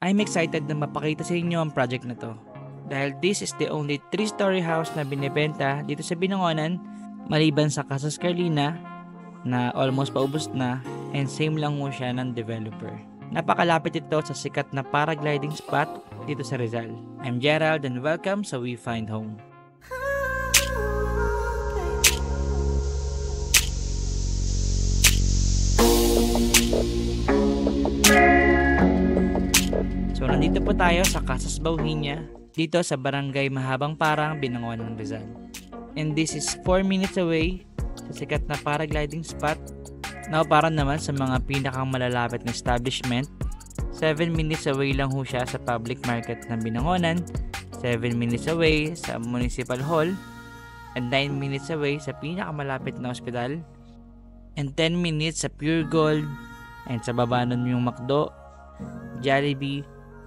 I'm excited na mapakita sa inyo ang project na to. Dahil this is the only 3-story house na binibenta dito sa Binangonan, maliban sa Casas Carlina na almost paubos na, and same lang mo siya ng developer. Napakalapit ito sa sikat na paragliding spot dito sa Rizal. I'm Gerald and welcome sa We Find Home. So nandito po tayo sa Casas Bauhinia, dito sa Barangay Mahabang Parang, Binangonan, Rizal. And this is 4 minutes away sa sikat na paragliding spot. Now para naman sa mga pinakang malalapit na establishment, 7 minutes away lang ho siya sa public market ng Binangonan, 7 minutes away sa Municipal Hall, and 9 minutes away sa pinakamalapit na ospital, and 10 minutes sa Pure Gold, and sa baba nun yung McDo, Jollibee,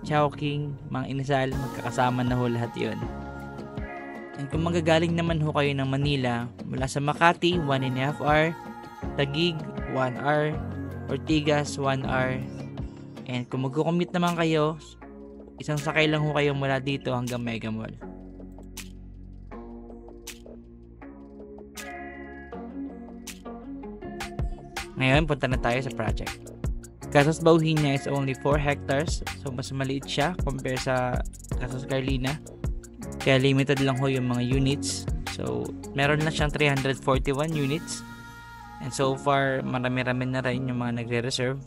Chowking, Mang Inasal, magkakasama na ho lahat yun. And kung magagaling naman ho kayo ng Manila, mula sa Makati, 1.5 hour, Taguig, 1 hour, Ortigas, 1 hour, and kung mag-commute naman kayo, isang sakay lang ho kayo mula dito hanggang Mega Mall. Ngayon, punta na tayo sa project. Casas Bauhinia is only 4 hectares, so mas maliit siya compare sa Casas Carlina. Kaya limited lang ho yung mga units. So, meron na siyang 341 units. And so far, marami-rami na rin yung mga nagre-reserve.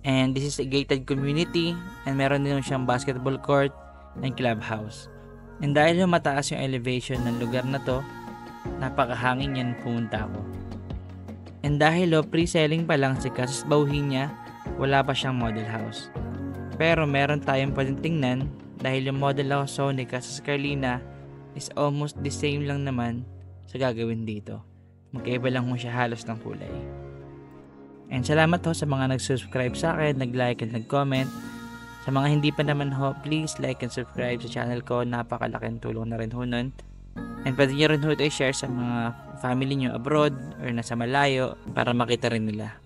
And this is a gated community, and meron din siyang basketball court and clubhouse. And dahil yung mataas yung elevation ng lugar na to, napakahangin yan pumunta ako. And dahil pre-selling pa lang si Casas Bauhinia, wala pa siyang model house. Pero meron tayong pwedeng tingnan dahil yung model house ni Casas Carlina is almost the same lang naman sa gagawin dito. Magkaiba lang mo siya halos ng kulay. And salamat ho sa mga nag-subscribe sa akin, nag-like and nag-comment. Sa mga hindi pa naman ho, please like and subscribe sa channel ko. Napakalaking tulong na rin ho nun. And pwede nyo rin ho ito i-share sa mga family nyo abroad or nasa malayo para makita rin nila.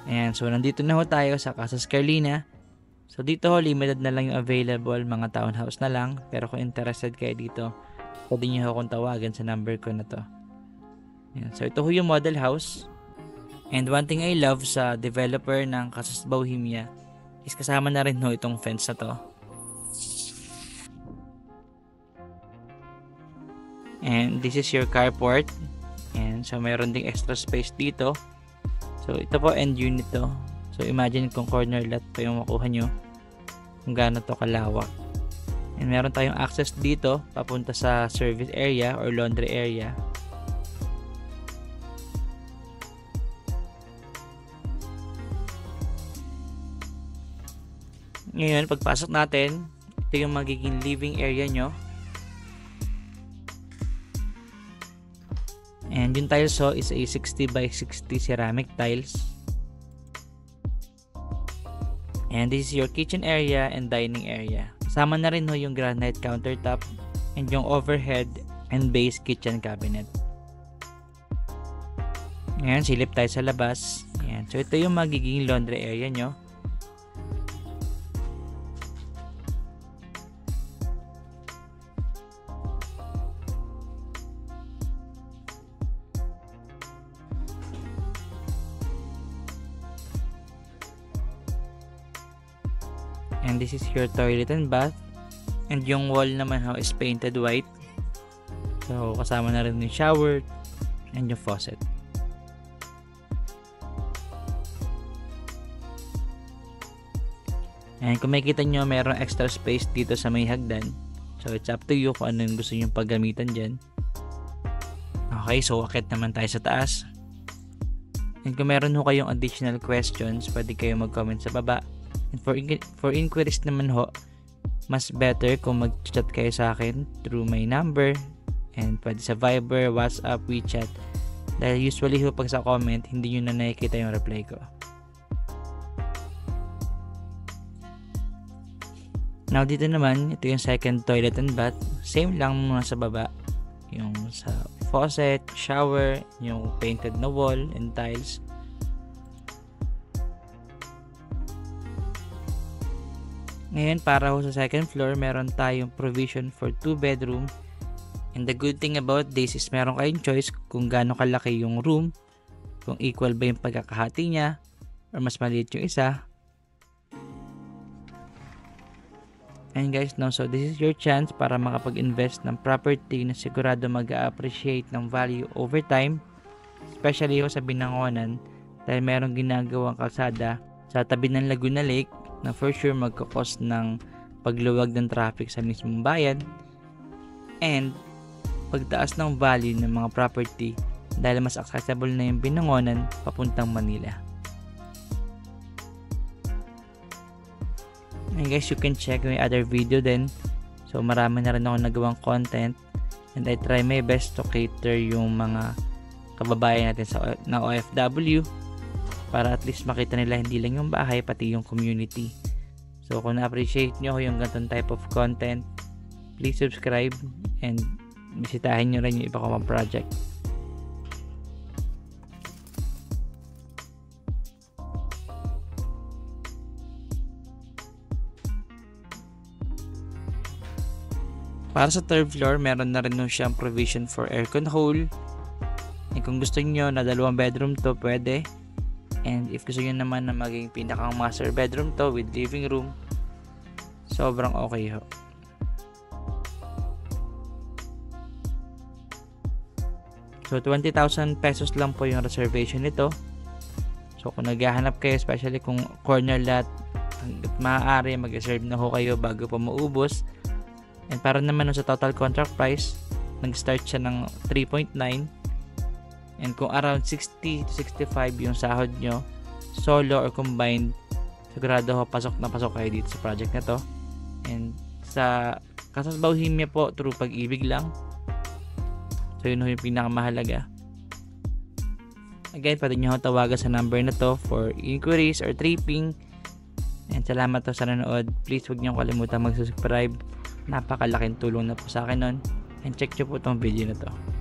Ayan, so nandito na ho tayo sa Casas Carlina. So dito ho, limited na lang yung available, mga townhouse na lang. Pero kung interested kayo dito, pwede nyo ho akong tawagan sa number ko na to. Ayan, so ito ho yung model house. And one thing I love sa developer ng Casas Bauhinia is kasama na rin ho itong fence na to. And this is your carport. And so mayroon ding extra space dito. So ito po end unit to. So imagine kung corner lot po yung makuha nyo, kung gaano to kalawak. And meron tayong access dito papunta sa service area or laundry area. Ngayon pagpasok natin, ito yung magiging living area nyo. And yung tiles is a 60 by 60 ceramic tiles. And this is your kitchen area and dining area. Kasama na rin yung granite countertop and yung overhead and base kitchen cabinet. Ngayon, silip tayo sa labas. Ayan. So ito yung magiging laundry area nyo. And this is your toilet and bath. And yung wall naman ho is painted white. So kasama na rin yung shower and yung faucet. And kung makikita nyo, mayroong extra space dito sa may hagdan. So it's up to you kung ano yung gusto nyo paggamitan dyan. Okay, so akit naman tayo sa taas. And kung meron ho kayong additional questions, pwede kayo mag-comment sa baba. And for inquiries naman ho, mas better kung mag-chat kayo sa akin through my number, and pwede sa Viber, WhatsApp, WeChat. Dahil usually ho pag sa comment, hindi nyo na nakikita yung reply ko. Now dito naman, ito yung second toilet and bath. Same lang muna sa baba. Yung sa faucet, shower, yung painted na wall and tiles. Ngayon, para ho sa second floor, meron tayong provision for 2 bedroom. And the good thing about this is meron kayong choice kung gaano kalaki yung room, kung equal ba yung pagkakahati niya, or mas maliit yung isa. And guys, no, so this is your chance para makapag-invest ng property na sigurado mag-appreciate ng value over time, especially ho sa Binangonan dahil merong ginagawang kalsada sa tabi ng Laguna Lake na for sure magkakos ng pagluwag ng traffic sa mismong bayan and pagtaas ng value ng mga property dahil mas accessible na yung Binangonan papuntang Manila. And guys, you can check my other video din. So marami na rin ako nagawang content and I try my best to cater yung mga kababayan natin na OFW para at least makita nila hindi lang yung bahay pati yung community. So kung na-appreciate nyo yung ganitong type of content, please subscribe and bisitahin nyo rin yung iba ko mga project. Para sa third floor, meron na rin siyang provision for aircon hole. And kung gusto niyo na 2 bedroom to, pwede. And if gusto niyo naman na maging pinakang master bedroom to with living room, sobrang okay ho. So 20,000 pesos lang po yung reservation nito. So kung naghahanap kayo, especially kung corner lot, hanggat maaari mag-reserve na ho kayo bago pa maubos. And para naman sa total contract price, nag-start siya ng 3.9. And kung around 60 to 65 yung sahod nyo, solo or combined, sigurado ho pasok na pasok kayo dito sa project na to. And sa Casas Bohemia po, through Pag-ibig lang. So yun ho yung pinakamahalaga. Again, pwede nyo ho tawagan sa number na to for inquiries or tripping. And salamat ho sa nanood. Please huwag nyo kalimutan mag-subscribe. Napakalaking tulong na po sa akin nun. And check nyo po itong video na to.